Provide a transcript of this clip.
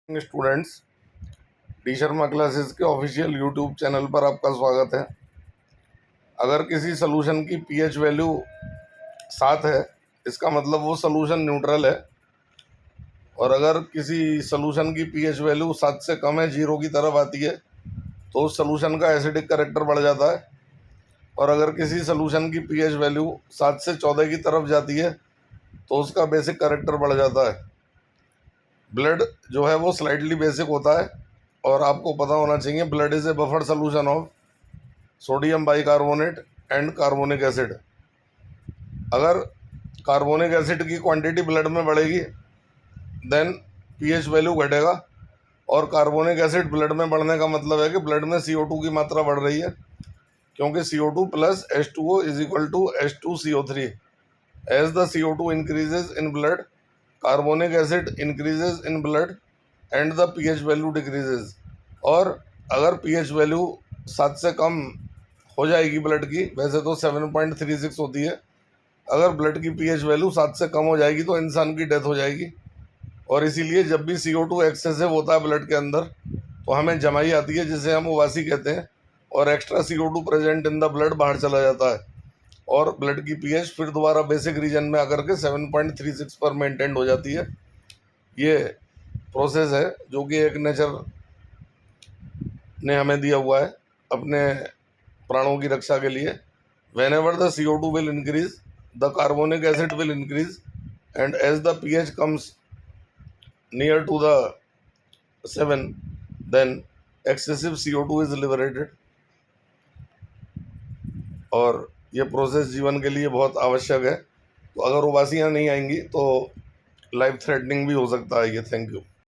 Students, D Sharma classes के official YouTube channel पर आपका स्वागत है। अगर किसी सॉल्यूशन की पीएच वैल्यू 7 है, इसका मतलब वो सॉल्यूशन न्यूट्रल है। और अगर किसी सॉल्यूशन की पीएच वैल्यू 7 से कम है, 0 की तरफ आती है, तो उस सॉल्यूशन का एसिडिक कैरेक्टर बढ़ जाता है। और अगर किसी सॉल्यूशन की पीएच वैल्यू 7 से 14 की तरफ जाती है, तो उसका बेसिक कैरेक्टर बढ़ जाता है। ब्लड जो है वो स्लाइटली बेसिक होता है, और आपको पता होना चाहिए blood is a buffer solution of sodium bicarbonate and carbonic acid. अगर कार्बोनिक एसिड की क्वांटिटी ब्लड में बढ़ेगी देन पीएच वैल्यू घटेगा। और कार्बोनिक एसिड ब्लड में बढ़ने का मतलब है कि ब्लड में CO2 की मात्रा बढ़ रही है, क्योंकि CO2 plus H2O is equal to H2CO3। As the CO2 increases in blood, carbonic acid increases in blood and the pH value decreases. और अगर पीएच वैल्यू 7 से कम हो जाएगी ब्लड की, वैसे तो 7.36 होती है, अगर ब्लड की पीएच वैल्यू 7 से कम हो जाएगी तो इंसान की डेथ हो जाएगी। और इसीलिए जब भी CO2 एक्सेसिव होता है ब्लड के अंदर, तो हमें जमाई आती है, जिसे हम उबासी कहते हैं, और extra CO2 present in the blood बाहर चला जाता है, और ब्लड की पीएच फिर दोबारा बेसिक रीजन में आकर के 7.36 पर मेंटेन हो जाती है। ये प्रोसेस है जो कि एक नेचर ने हमें दिया हुआ है अपने प्राणों की रक्षा के लिए। Whenever the CO2 will increase, the carbonic acid will increase, and as the pH comes near to the 7, then excessive CO2 is liberated. और ये प्रोसेस जीवन के लिए बहुत आवश्यक है। तो अगर उबासियाँ नहीं आएंगी तो लाइफ थ्रेटनिंग भी हो सकता है ये। Thank you.